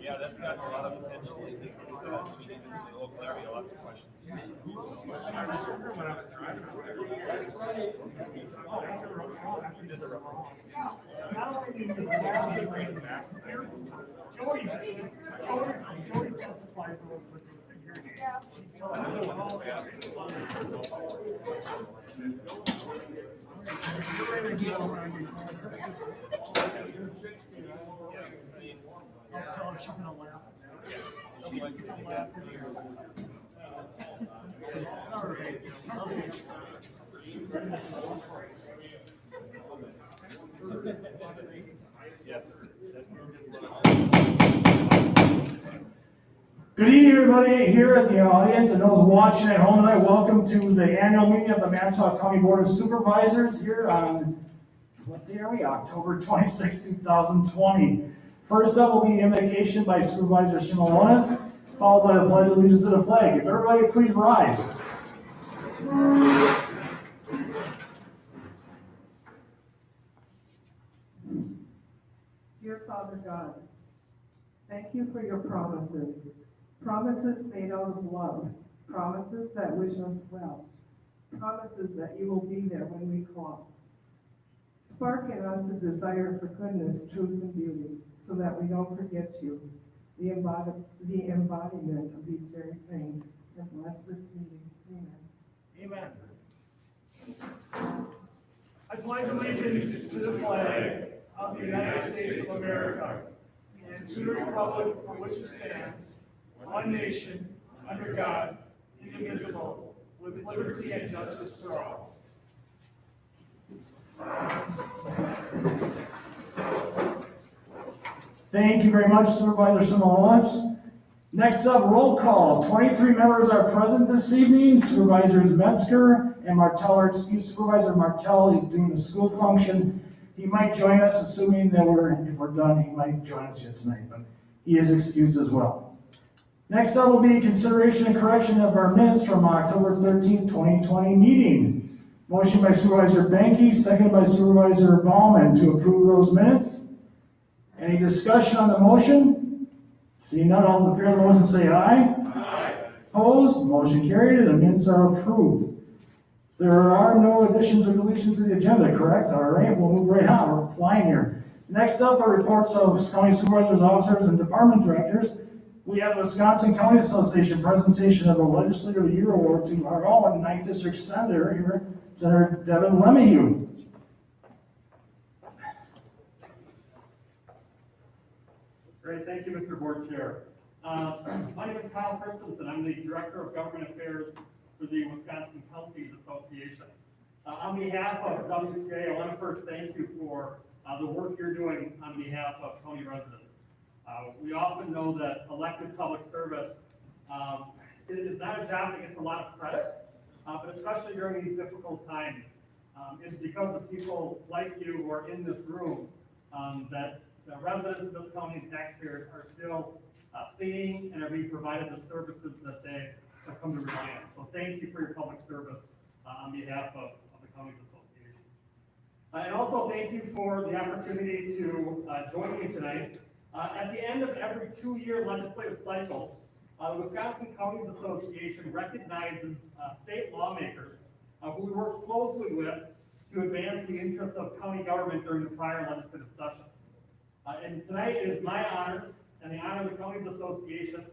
Yeah, that's gotten a lot of attention lately. In the local area, lots of questions. I remember when I was driving over there. Oh, that's a rough road. That's just a rough road. Not only did the Jody testifies a little bit with the hearing aids. She tells me all I'll tell her she's gonna laugh. She's gonna laugh. It's all right. It's all right. Yes. Good evening, everybody here at the audience and those watching at home tonight. Welcome to the annual meeting of the Manitowoc County Board of Supervisors here on, what day are we? October 26, 2020. First up will be invocation by Supervisor Shimalonis, followed by the Pledge of Allegiance to the flag. If everybody please rise. Dear Father God, thank you for your promises. Promises made out of love. Promises that wish us well. Promises that you will be there when we call. Spark in us a desire for goodness, truth, and beauty, so that we don't forget you, the embodiment of these very things. And bless this meeting. Amen. Amen. I pledge allegiance to the flag of the United States of America and to the republic for which it stands, one nation, under God, indivisible, with liberty and justice for all. Thank you very much, Supervisor Simonis. Next up, roll call. 23 members are present this evening. Supervisors Metzger and Martell are excused. Supervisor Martell is doing the school function. He might join us, assuming that if we're done, he might join us here tonight, but he is excused as well. Next up will be consideration and correction of our minutes from October 13, 2020 meeting. Motion by Supervisor Banky, seconded by Supervisor Baumann to approve those minutes. Any discussion on the motion? Seeing none, all those in favor of the motion say aye. Aye. Opposed? Motion carried and the minutes are approved. There are no additions or deletions to the agenda, correct? All right, we'll move right on. We're flying here. Next up are reports of county supervisors, officers, and department directors. We have the Wisconsin County Association presentation of the Legislative Year Award to our own 9th District Senator here, Senator Devin Lemieux. Great, thank you, Mr. Board Chair. My name is Kyle Christensen. I'm the Director of Government Affairs for the Wisconsin Counties Association. On behalf of WCA, I want to first thank you for the work you're doing on behalf of county residents. We often know that elected public service is not a job that gets a lot of credit, but especially during these difficult times, it's because of people like you who are in this room that the residents of this county and taxpayers are still seeing and are being provided the services that they have come to rely on. So thank you for your public service on behalf of the Counties Association. And also thank you for the opportunity to join me tonight. At the end of every 2-year legislative cycle, the Wisconsin Counties Association recognizes state lawmakers who we work closely with to advance the interests of county government during the prior legislative session. And tonight it is my honor and the honor of the Counties Association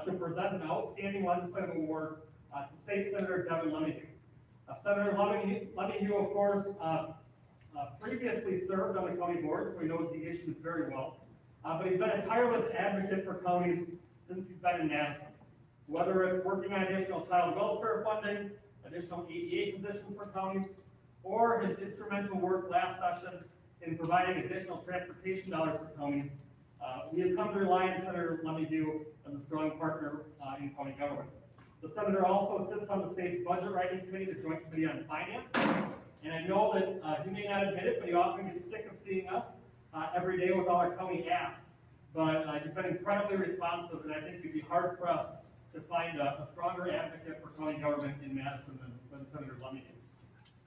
to present an outstanding legislative award to State Senator Devin Lemieux. Senator Lemieux, of course, previously served on the county board, so he knows the issues very well. But he's been a tireless advocate for counties since he's been in Madison. Whether it's working on additional child welfare funding, additional ADA positions for counties, or his instrumental work last session in providing additional transportation dollars for counties, we have come to rely on Senator Lemieux as a strong partner in county government. The senator also sits on the state's budget writing committee, the Joint Committee on Finance, and I know that he may not admit it, but he often gets sick of seeing us every day with all our county asks. But he's been incredibly responsive, and I think we'd be hard-pressed to find a stronger advocate for county government in Madison than Senator Lemieux.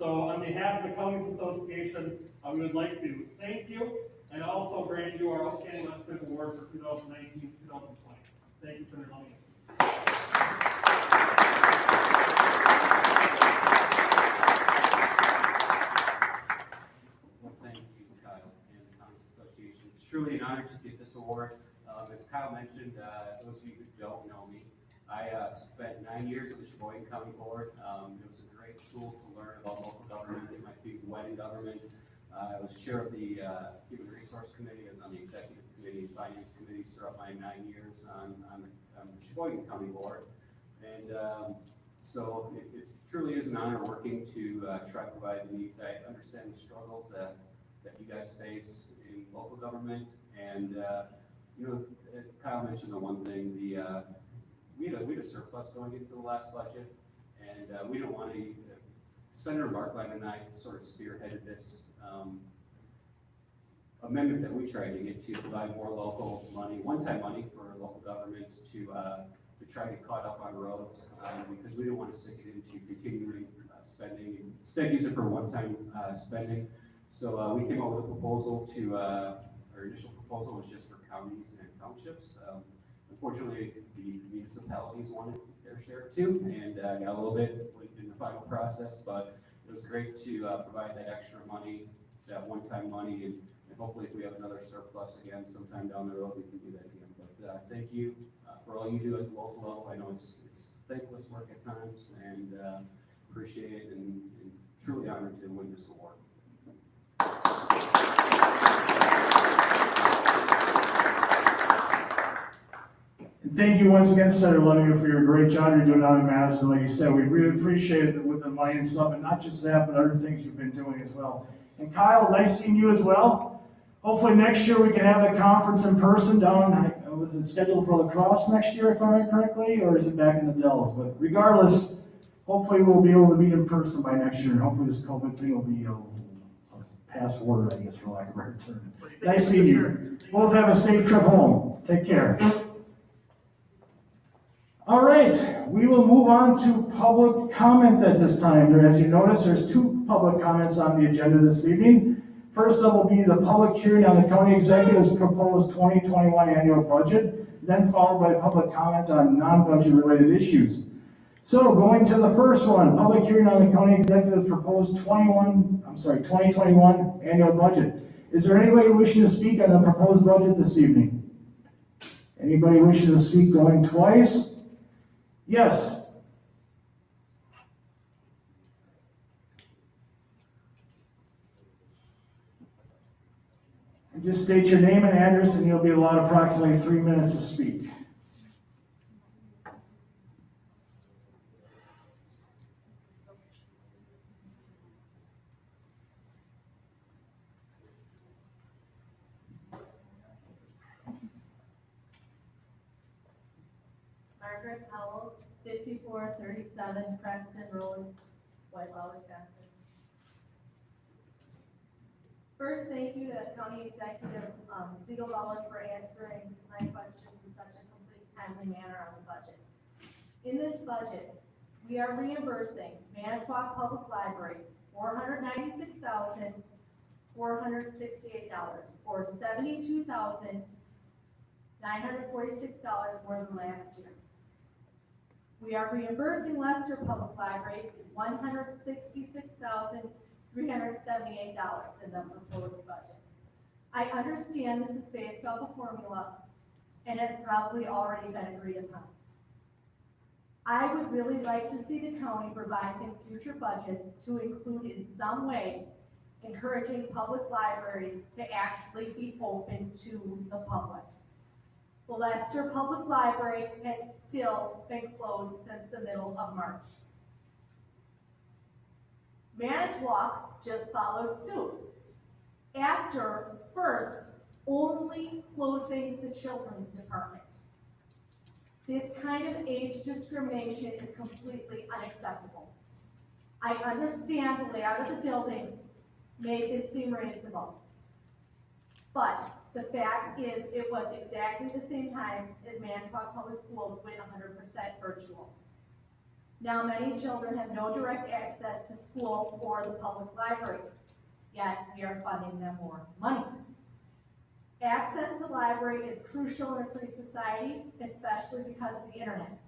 So on behalf of the Counties Association, we would like to thank you and also grant you our Outstanding Legislative Award for 2019-2020. Thank you, Senator Lummy. Well, thank you, Kyle, and the Counties Association. It's truly an honor to get this award. As Kyle mentioned, those of you who don't know me, I spent 9 years at the Sheboygan County Board. It was a great tool to learn about local government, get my feet wet in government. I was chair of the Human Resource Committee. I was on the Executive Committee, Finance Committee throughout my 9 years on the Sheboygan County Board. And so it truly is an honor working to try to provide the needs. I understand the struggles that you guys face in local government. And, Kyle mentioned the one thing, we had a surplus going into the last budget, and we don't want to, Senator Barclay and I sort of spearheaded this amendment that we tried to get to provide more local money, one-time money for local governments to try to get caught up on roads, because we didn't want to stick it into continuing spending. Instead, use it for one-time spending. So we came up with a proposal our initial proposal was just for counties and townships. Unfortunately, the municipalities wanted their share too, and got a little bit in the final process, but it was great to provide that extra money, that one-time money, and hopefully if we have another surplus again sometime down the road, we can do that again. But thank you for all you do at the local level. I know it's thankless work at times, and appreciate it, and truly honored to win this award. Thank you once again, Senator Lummy, for your great job you're doing out in Madison. Like you said, we really appreciate it with the money and stuff, and not just that, but other things you've been doing as well. And Kyle, nice seeing you as well. Hopefully next year we can have the conference in person down, was it scheduled for La Crosse next year, if I remember correctly, or is it back in the Dells? But regardless, hopefully we'll be able to meet in person by next year, and hopefully this COVID thing will be a password, I guess, for lack of a better term. Nice seeing you. Both have a safe trip home. Take care. All right, we will move on to public comment at this time. As you notice, there's 2 public comments on the agenda this evening. First up will be the public hearing on the county executive's proposed 2021 annual budget, then followed by public comment on non-budget related issues. So going to the first one, public hearing on the county executive's proposed 2021 annual budget. Is there anybody wishing to speak on the proposed budget this evening? Anybody wishing to speak going twice? Yes. And just state your name and address, and you'll be allowed approximately 3 minutes to speak. Margaret Powell's, 5437 Preston Road, Whitelaw, Wisconsin. First, thank you to County Executive Siegelbauer for answering my questions in such a complete, timely manner on the budget. In this budget, we are reimbursing Manitowoc Public Library $496,468, or $72,946 more than last year. We are reimbursing Leicester Public Library $166,378 in the proposed budget. I understand this is based off a formula and has probably already been agreed upon. I would really like to see the county revising future budgets to include in some way encouraging public libraries to actually be open to the public. The Leicester Public Library has still been closed since the middle of March. Manitowoc just followed suit after first only closing the children's department. This kind of age discrimination is completely unacceptable. I understand the layout of the building made this seem reasonable, but the fact is it was exactly the same time as Manitowoc Public Schools went 100% virtual. Now, many children have no direct access to school or the public libraries, yet we are funding them more money. Access to the library is crucial in a free society, especially because of the internet.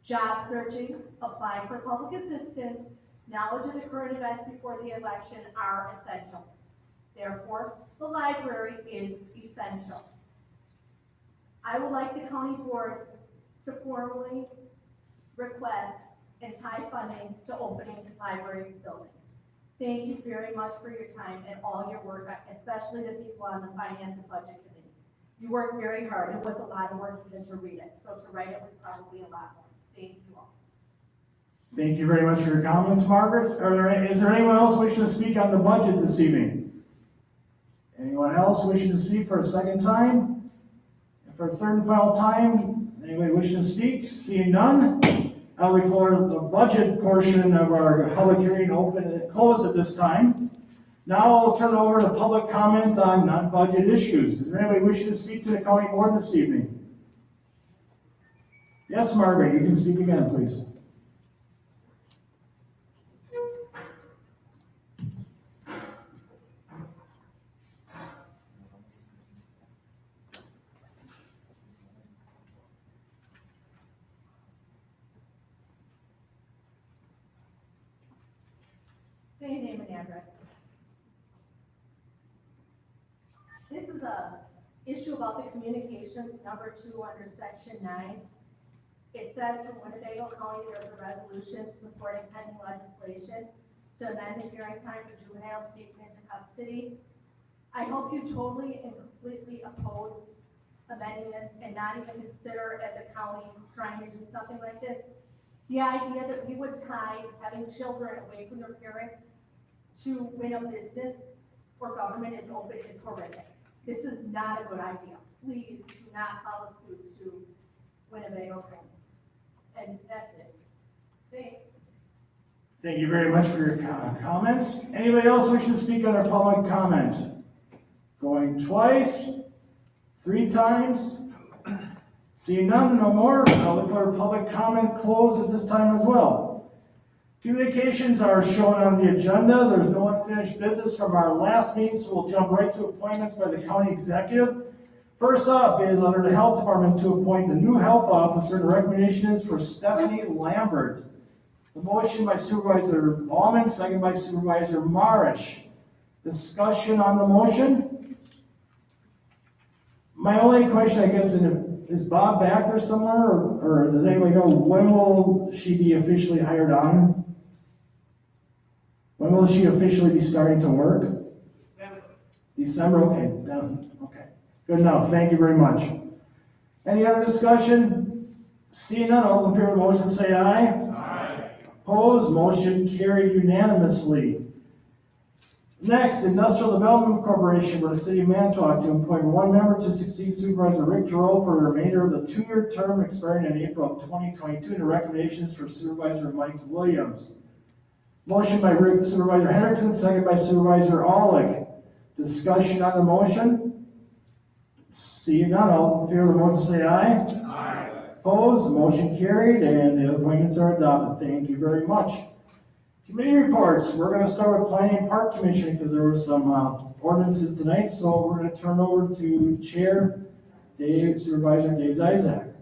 Job searching, applying for public assistance, knowledge of the current events before the election are essential. Therefore, the library is essential. I would like the county board to formally request and tie funding to opening library buildings. Thank you very much for your time and all your work, especially the people on the Finance and Budget Committee. You worked very hard. It was a lot of work even to read it, so to write it was probably a lot more. Thank you all. Thank you very much for your comments, Margaret. Is there anyone else wishing to speak on the budget this evening? Anyone else wishing to speak for a second time? And for a third and final time, is anybody wishing to speak? Seeing none, I'll declare the budget portion of our public hearing open and closed at this time. Now I'll turn it over to public comment on non-budget issues. Is there anybody wishing to speak to the county board this evening? Yes, Margaret, you can speak again, please. Say your name and address. This is a issue about the communications, number 2 under section 9. It says from Winnebago County, there's a resolution supporting pending legislation to amend the hearing time for juveniles taken into custody. I hope you totally and completely oppose amending this and not even consider as a county trying to do something like this. The idea that we would tie having children away from their parents to win a business or government is open is horrific. This is not a good idea. Please do not follow suit to Winnebago County. And that's it. Thanks. Thank you very much for your comments. Anybody else wishing to speak on their public comment? Going twice, 3 times. Seeing none, no more. I'll declare public comment closed at this time as well. Communications are shown on the agenda. There's no unfinished business from our last meeting, so we'll jump right to appointments by the county executive. First up is under the health department to appoint a new health officer, and the recommendation is for Stephanie Lambert. The motion by Supervisor Baumann, second by Supervisor Marish. Discussion on the motion? My only question, I guess, is Bob back there somewhere, or does anybody know when will she be officially hired on? When will she officially be starting to work? December, okay, done, okay. Good enough, thank you very much. Any other discussion? Seeing none, all in favor of the motion say aye. Aye. Opposed, motion carried unanimously. Next, Industrial Development Corporation for the City of Manitowoc to appoint 1 member to succeed Supervisor Rick Giroux for the remainder of the 2-year term expiring in April of 2022, and the recommendations for Supervisor Mike Williams. Motion by Supervisor Hendrickson, second by Supervisor Aulick. Discussion on the motion? Seeing none, all in favor of the motion say aye. Aye. Opposed, motion carried, and the appointments are adopted. Thank you very much. Committee reports. We're going to start with Planning and Park Commission because there were some ordinances tonight, so we're going to turn over to Chair Supervisor Dave Zizak.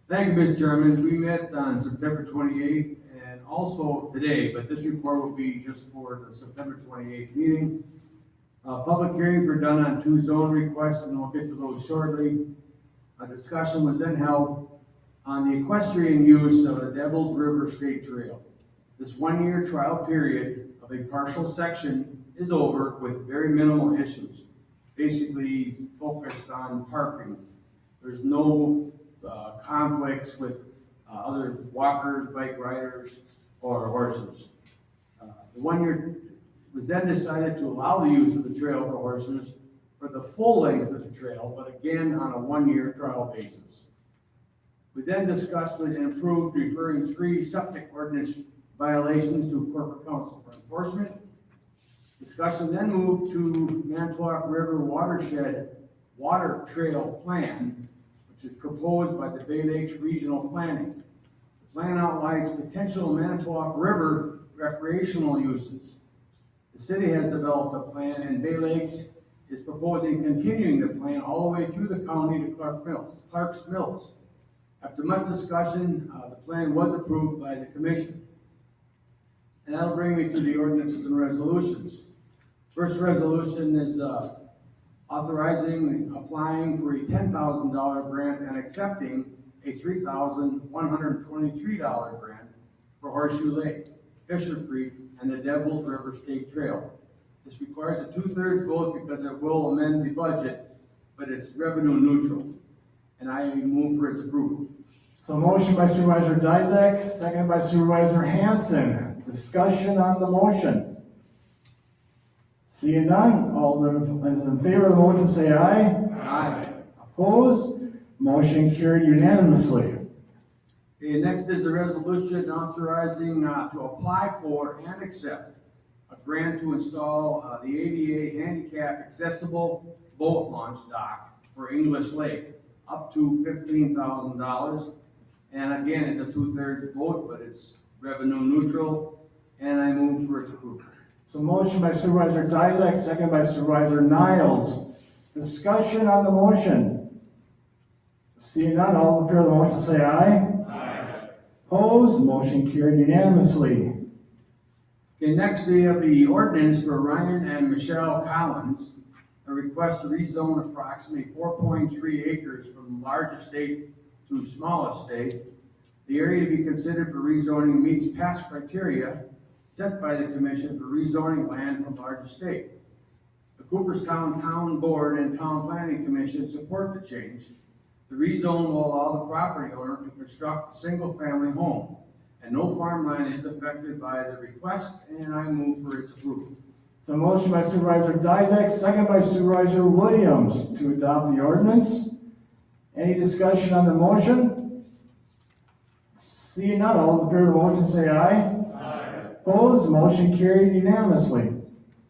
Thank you, Mr. Chairman. We met on September 28th and also today, but this report will be just for the September 28th meeting. Public hearings were done on 2 zone requests, and we'll get to those shortly. A discussion was then held on the equestrian use of the Devil's River State Trail. This 1-year trial period of a partial section is over with very minimal issues, basically focused on parking. There's no conflicts with other walkers, bike riders, or horses. The 1 year was then decided to allow the use of the trail for horses for the full length of the trail, but again on a 1-year trial basis. We then discussed and approved referring 3 septic ordinance violations to corporate counsel for enforcement. Discussion then moved to Manitowoc River Watershed Water Trail Plan, which is proposed by the Bay Lakes Regional Planning. plan outlines potential Manitowoc River recreational uses. The city has developed a plan, and Bay Lakes is proposing continuing the plan all the way through the county to Clark's Mills. After much discussion, the plan was approved by the commission. And that'll bring me to the ordinances and resolutions. First resolution is authorizing applying for a $10,000 grant and accepting a $3,123 grant for Horseshoe Lake, Fisher Creek, and the Devils River State Trail. This requires a 2/3 vote because it will amend the budget, but it's revenue neutral, and I move for its approval. So motion by Supervisor Dizak, second by Supervisor Hanson. Discussion on the motion. Seeing none, all those in favor of the motion say aye. Aye. Opposed? Motion carried unanimously. Okay, next is the resolution authorizing to apply for and accept a grant to install the ADA handicap accessible boat launch dock for English Lake, up to $15,000. And again, it's a 2/3 vote, but it's revenue neutral, and I move for its approval. So motion by Supervisor Dizak, second by Supervisor Niles. Discussion on the motion. Seeing none, all in favor of the motion say aye. Aye. Opposed? Motion carried unanimously. Okay, next we have the ordinance for Ryan and Michelle Collins, a request to rezone approximately 4.3 acres from large estate to small estate. The area to be considered for rezoning meets past criteria set by the commission for rezoning land from large estate. The Cooperstown Town Board and Town Planning Commission support the change. The rezone will allow the property owner to construct a single-family home, and no farmland is affected by the request, and I move for its approval. So motion by Supervisor Dizak, second by Supervisor Williams to adopt the ordinance. Any discussion on the motion? Seeing none, all in favor of the motion say aye. Aye. Opposed? Motion carried unanimously.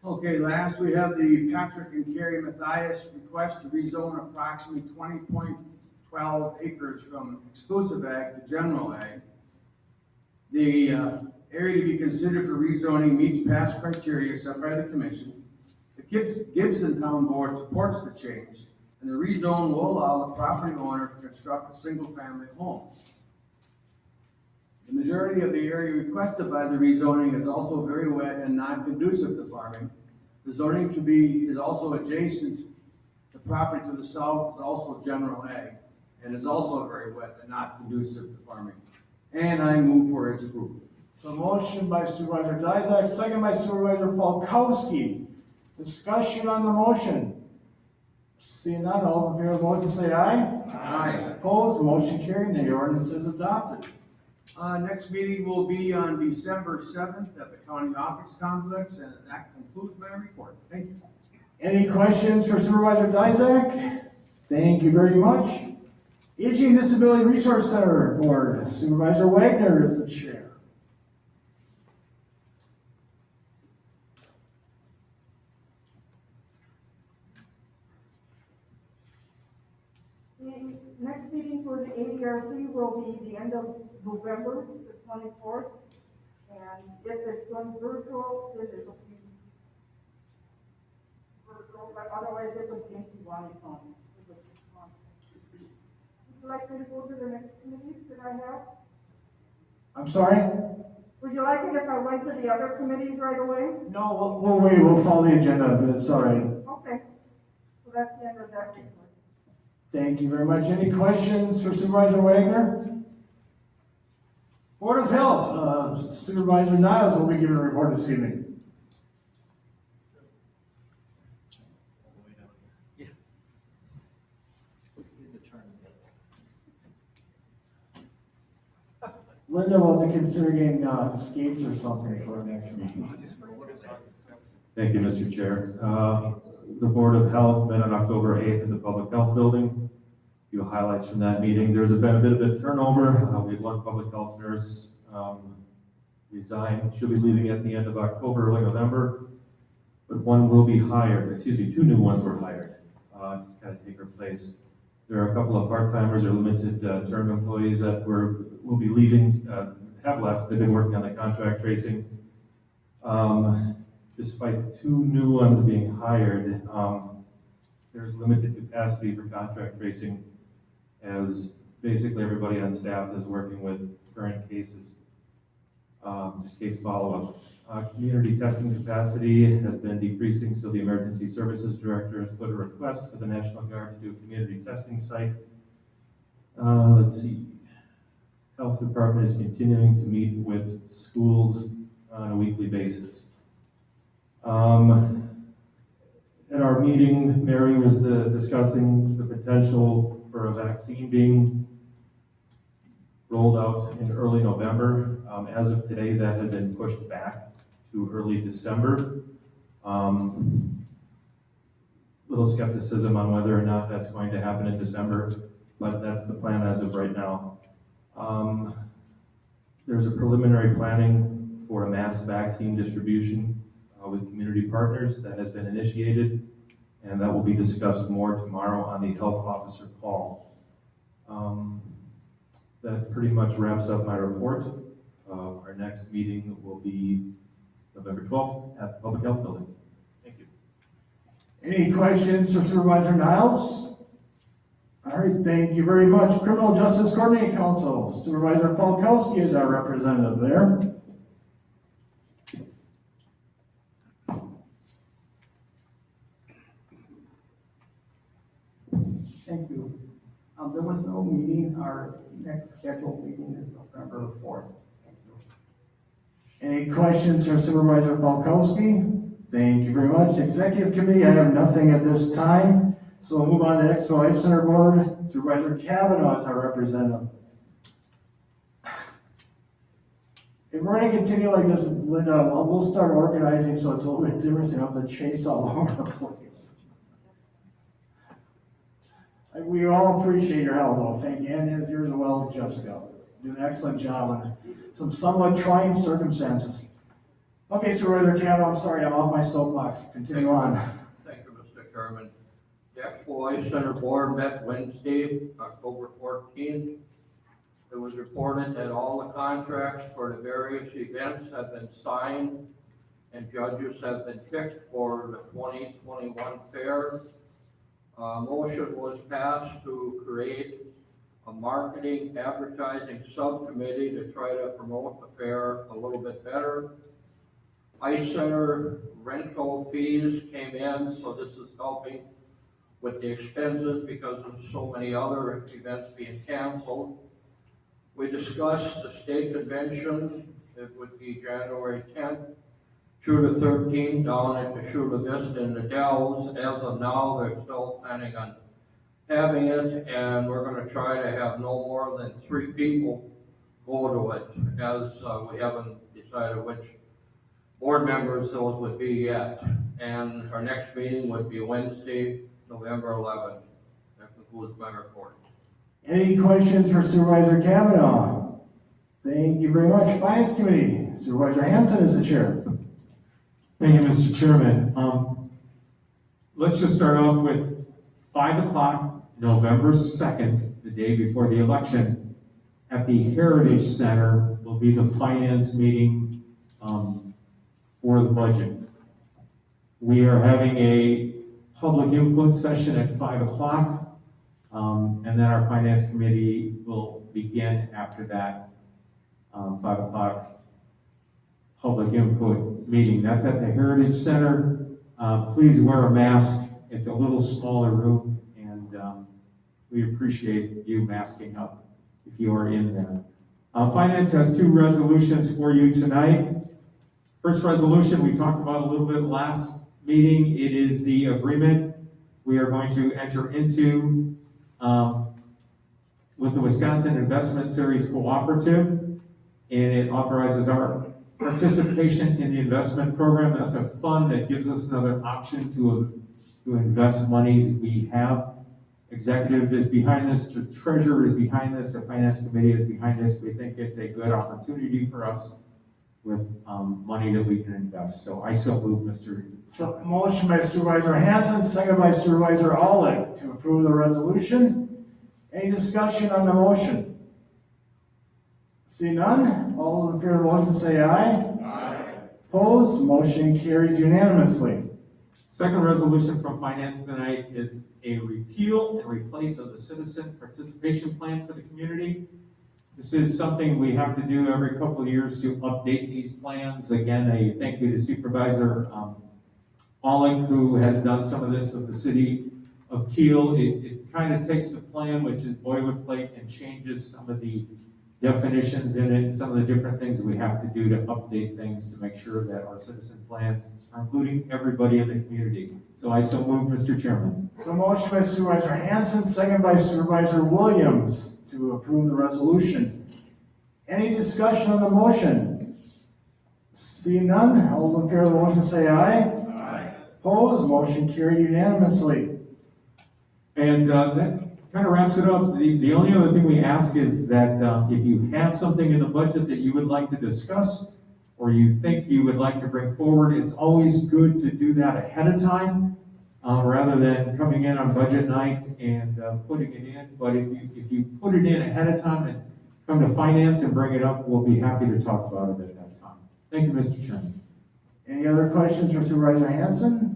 Okay, last we have the Patrick and Carrie Matthias request to rezone approximately 20.12 acres from exclusive ag to general ag. The area to be considered for rezoning meets past criteria set by the commission. The Gibson Town Board supports the change, and the rezone will allow the property owner to construct a single-family home. The majority of the area requested by the rezoning is also very wet and not conducive to farming. The zoning is also adjacent. The property to the south is also general ag, and is also very wet and not conducive to farming. And I move for its approval. So motion by Supervisor Dizak, second by Supervisor Falkowski. Discussion on the motion. Seeing none, all in favor of the motion say aye. Aye. Opposed? Motion carried and the ordinance is adopted. Next meeting will be on December 7th at the County Office Complex, and that concludes my report. Thank you. Any questions for Supervisor Dizak? Thank you very much. Aging Disability Resource Center Board, Supervisor Wagner is the chair. The next meeting for the ADRC will be the end of November, the 24th. And if it's done virtual, then it'll be virtual, but otherwise it will be in Kiwanis. Would you like me to go to the next committees that I have? I'm sorry? Would you like it if I went to the other committees right away? No, we'll wait, we'll follow the agenda, but it's all right. Okay. So that's the end of that report. Thank you very much. Any questions for Supervisor Wagner? Board of Health, Supervisor Niles will be giving a report this evening. Linda will have to consider getting skates or something for our next meeting. Thank you, Mr. Chair. The Board of Health met on October 8th in the Public Health Building. A few highlights from that meeting. There's been a bit of turnover. We had one public health nurse resign. She'll be leaving at the end of October, early November. But one will be hired, two new ones were hired to kind of take her place. There are a couple of part-timers or limited term employees that will be leaving, have left. They've been working on the contract tracing. Despite 2 new ones being hired, there's limited capacity for contract tracing as basically everybody on staff is working with current cases, just case follow-up. Community testing capacity has been decreasing, so the Emergency Services Director has put a request for the National Guard to do a community testing site. Let's see. Health Department is continuing to meet with schools on a weekly basis. At our meeting, Mary was discussing the potential for a vaccine being rolled out in early November. As of today, that had been pushed back to early December. Little skepticism on whether or not that's going to happen in December, but that's the plan as of right now. There's a preliminary planning for a mass vaccine distribution with community partners that has been initiated, and that will be discussed more tomorrow on the health officer call. That pretty much wraps up my report. Our next meeting will be November 12th at the Public Health Building. Thank you. Any questions for Supervisor Niles? All right, thank you very much. Criminal Justice Coordinating Council, Supervisor Falkowski is our representative there. Thank you. There was no meeting. Our next scheduled meeting is November 4th. Thank you. Any questions for Supervisor Falkowski? Thank you very much. Executive Committee, I have nothing at this time. So we'll move on to Expo Life Center Board. Supervisor Kavanaugh is our representative. If we're going to continue like this, Linda, we'll start organizing so it's a little bit different, so you don't have to chase all over the place. We all appreciate your help, though. Thank you, and yours as well as Jessica. You do an excellent job on some somewhat trying circumstances. Okay, Supervisor Kavanaugh, I'm sorry, I'm off my soapbox. Continue on. Thank you, Mr. Chairman. The Expo Life Center Board met Wednesday, October 14th. It was reported that all the contracts for the various events have been signed and judges have been picked for the 2021 fair. Motion was passed to create a marketing advertising subcommittee to try to promote the fair a little bit better. Ice Center rental fees came in, so this is helping with the expenses because of so many other events being canceled. We discussed the state convention. It would be January 10th through the 13th down at the Chula Vista in the Dells. As of now, they're still planning on having it, and we're going to try to have no more than 3 people go to it, as we haven't decided which board members those would be yet. And our next meeting would be Wednesday, November 11th. That concludes my report. Any questions for Supervisor Kavanaugh? Thank you very much. Finance Committee, Supervisor Hanson is the chair. Thank you, Mr. Chairman. Let's just start off with 5 o'clock, November 2nd, the day before the election, at the Heritage Center will be the finance meeting for the budget. We are having a public input session at 5 o'clock, and then our finance committee will begin after that 5 o'clock public input meeting. That's at the Heritage Center. Please wear a mask. It's a little smaller room, and we appreciate you masking up if you are in there. Finance has 2 resolutions for you tonight. First resolution we talked about a little bit last meeting. It is the agreement we are going to enter into with the Wisconsin Investment Series Cooperative, and it authorizes our participation in the investment program. That's a fund that gives us another option to invest monies we have. Executive is behind this, the treasurer is behind this, the finance committee is behind this. We think it's a good opportunity for us with money that we can invest. So I so move, Mr. So motion by Supervisor Hanson, second by Supervisor Aulick to approve the resolution. Any discussion on the motion? See none? All in favor of the motion say aye. Aye. Opposed? Motion carries unanimously. Second resolution from finance tonight is a repeal and replace of the citizen participation plan for the community. This is something we have to do every couple of years to update these plans. Again, a thank you to Supervisor Pollock, who has done some of this with the city of Kiel. It kind of takes the plan, which is boilerplate, and changes some of the definitions in it, some of the different things that we have to do to update things to make sure that our citizen plans are including everybody in the community. So I so move, Mr. Chairman. So motion by Supervisor Hanson, second by Supervisor Williams to approve the resolution. Any discussion on the motion? See none? All those in favor of the motion say aye. Aye. Opposed? Motion carried unanimously. And that kind of wraps it up. The only other thing we ask is that if you have something in the budget that you would like to discuss, or you think you would like to bring forward, it's always good to do that ahead of time, rather than coming in on budget night and putting it in. But if you put it in ahead of time and come to finance and bring it up, we'll be happy to talk about it at that time. Thank you, Mr. Chairman. Any other questions for Supervisor Hanson?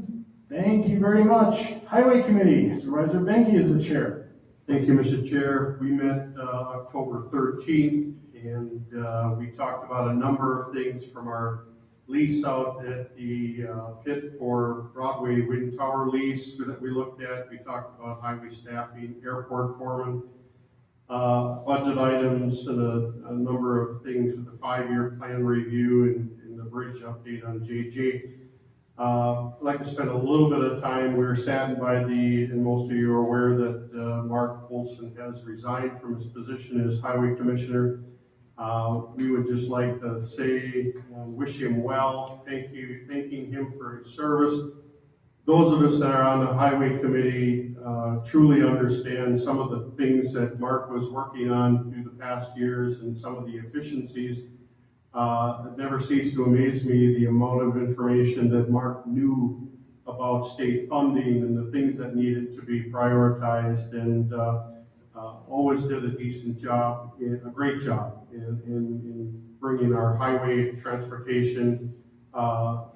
Thank you very much. Highway Committee, Supervisor Benke is the chair. Thank you, Mr. Chair. We met October 13th, and we talked about a number of things from our lease out at the pit for Broadway Wind Tower lease that we looked at. We talked about highway staffing, airport foreman, budget items, and a number of things with the 5-year plan review and the bridge update on JJ. I'd like to spend a little bit of time. We were saddened by and most of you are aware that Mark Olson has resigned from his position as Highway Commissioner. We would just like to say and wish him well, thanking him for his service. Those of us that are on the Highway Committee truly understand some of the things that Mark was working on through the past years and some of the efficiencies. It never ceased to amaze me the amount of information that Mark knew about state funding and the things that needed to be prioritized, and always did a decent job, a great job in bringing our highway transportation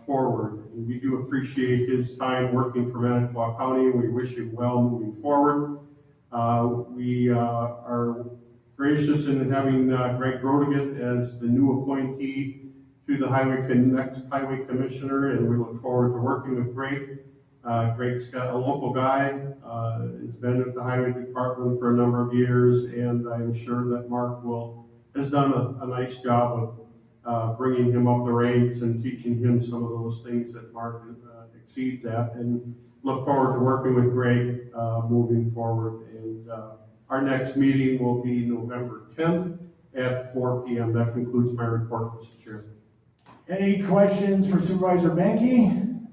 forward. And we do appreciate his time working for Manitowoc County. We wish him well moving forward. We are gracious in having Greg Grodiget as the new appointee to the next Highway Commissioner, and we look forward to working with Greg. Greg's got a local guy, has been at the Highway Department for a number of years, and I'm sure that Mark has done a nice job of bringing him up the ranks and teaching him some of those things that Mark exceeds at, and look forward to working with Greg moving forward. And our next meeting will be November 10th at 4 p.m. That concludes my report, Mr. Chair. Any questions for Supervisor Benke?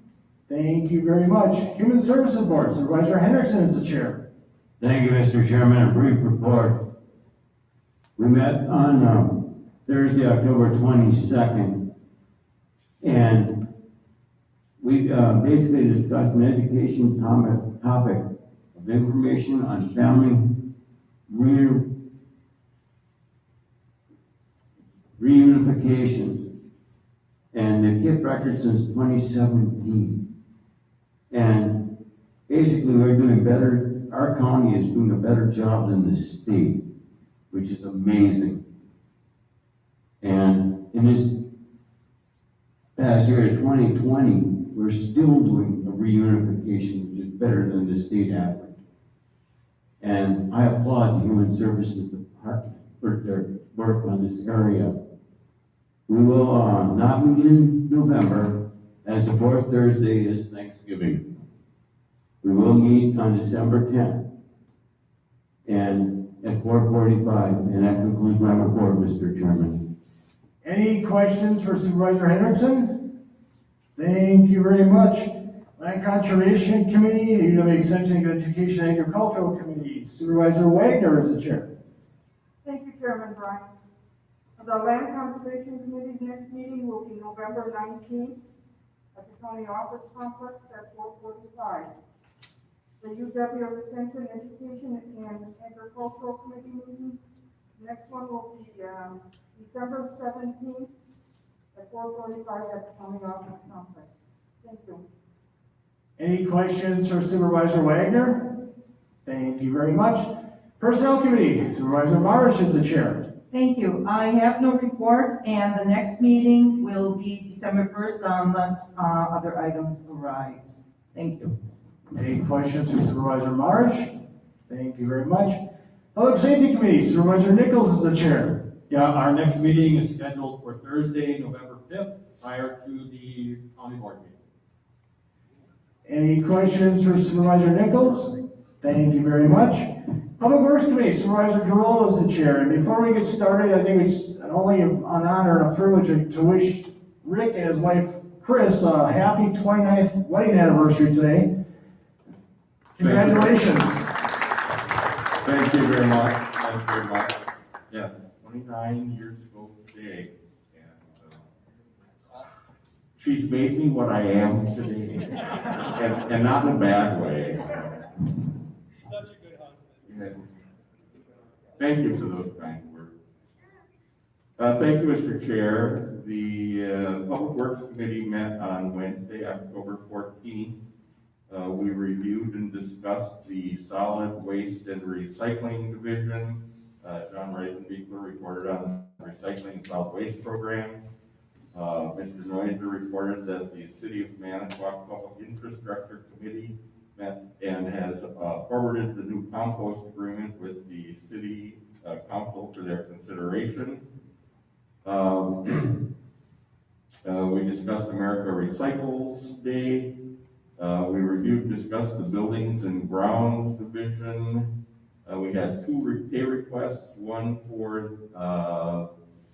Thank you very much. Human Services Board, Supervisor Hendrickson is the chair. Thank you, Mr. Chairman. A brief report. We met on Thursday, October 22nd, and we basically discussed an education topic of information on family reunification, and they've kept records since 2017. And basically, we're doing better. Our county is doing a better job than the state, which is amazing. And in this past year, 2020, we're still doing a reunification, which is better than the state average. And I applaud the Human Services Department for their work on this area. We will not meet in November, as the fourth Thursday is Thanksgiving. We will meet on December 10th, and at 4:45, and that concludes my report, Mr. Chairman. Any questions for Supervisor Hendrickson? Thank you very much. Land Conservation Committee, UW Extension Education and Agricultural Committee, Supervisor Wagner is the chair. Thank you, Chairman Brian. The Land Conservation Committee's next meeting will be November 19th at the county office complex at 4:45. the UW Extension Education and Agricultural Committee meeting. Next one will be, December 17th at 4:45 at the county office complex. Thank you. Any questions for Supervisor Wagner? Thank you very much. Personnel Committee, Supervisor Marsh is the chair. Thank you. I have no report, and the next meeting will be December 1st unless other items arise. Thank you. Any questions for Supervisor Marsh? Thank you very much. Public Safety Committee, Supervisor Nichols is the chair. Yeah, our next meeting is scheduled for Thursday, November 5th, prior to the county board meeting. Any questions for Supervisor Nichols? Thank you very much. Public Works Committee, Supervisor Giroux is the chair. And before we get started, I think it's only an honor and a privilege to wish Rick and his wife, Chris, a happy 29th wedding anniversary today. Congratulations. Thank you very much. Thank you very much. Yeah, 29 years ago today. And she's made me what I am today. and not in a bad way. Such a good husband. And thank you for those kind words. Thank you, Mr. Chair. The Public Works Committee met on Wednesday, October 14th. We reviewed and discussed the solid waste and recycling division. John Reisenbeekler reported on the recycling and solid waste program. Mr. Noiser reported that the City of Manitowoc Public Infrastructure Committee met and has forwarded the new compost agreement with the City Council for their consideration. We discussed America Recycles Day. We reviewed and discussed the Buildings and Grounds Division. We had two pay requests, one for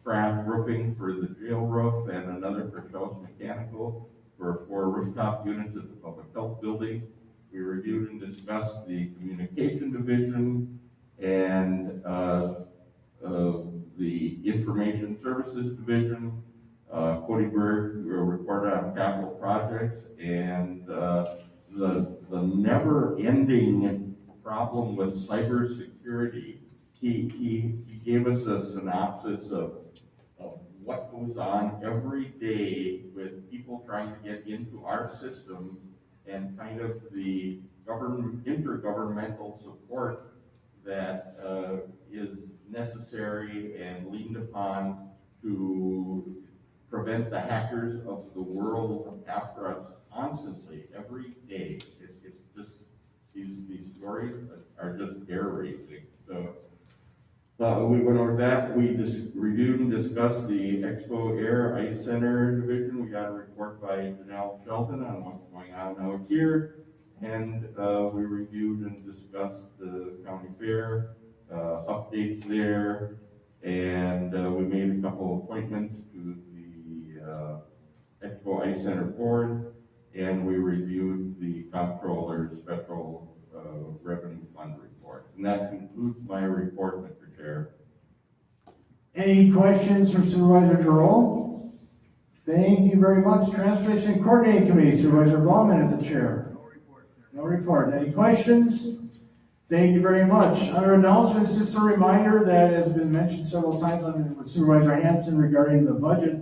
Craft Roofing for the jail roof and another for Shells Mechanical for 4 rooftop units at the Public Health Building. We reviewed and discussed the Communication Division and the Information Services Division. Cody Berg reported on capital projects and the never-ending problem with cybersecurity. He gave us a synopsis of what goes on every day with people trying to get into our systems and kind of the intergovernmental support that is necessary and leaned upon to prevent the hackers of the world after us constantly, every day. It's just, these stories are just hair-raising. So we went over that. We just reviewed and discussed the Expo Air Ice Center division. We got a report by Janelle Shelton on what's going on out here. And we reviewed and discussed the county fair, updates there. And we made a couple appointments to the Expo Ice Center board. And we reviewed the comptroller's special revenue fund report. And that concludes my report, Mr. Chair. Any questions for Supervisor Giroux? Thank you very much. Transportation Coordinating Committee, Supervisor Baumann is the chair. No report. No report. Any questions? Thank you very much. Under announcements, just a reminder that has been mentioned several times with Supervisor Hanson regarding the budget.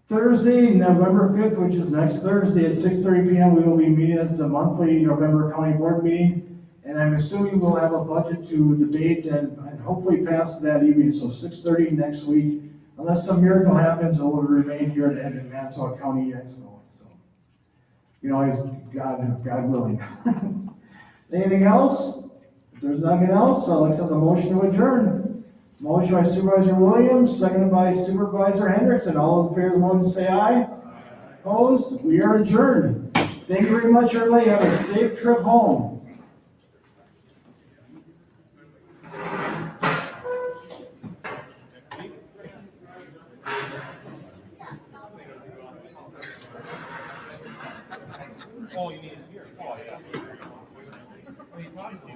Thursday, November 5th, which is next Thursday at 6:30 p.m., we will be meeting as the monthly November County Board meeting. And I'm assuming we'll have a budget to debate and hopefully pass that evening. So 6:30 next week, unless some miracle happens, it will remain here at Manitowoc County Expo. So, you know, God willing. Anything else? If there's nothing else, I'll accept the motion to adjourn. Motion by Supervisor Williams, seconded by Supervisor Hendrickson. All in favor of the motion say aye. Opposed? We are adjourned. Thank you very much, everybody. Have a safe trip home. Oh, you need it here. Oh, yeah. What are you talking to?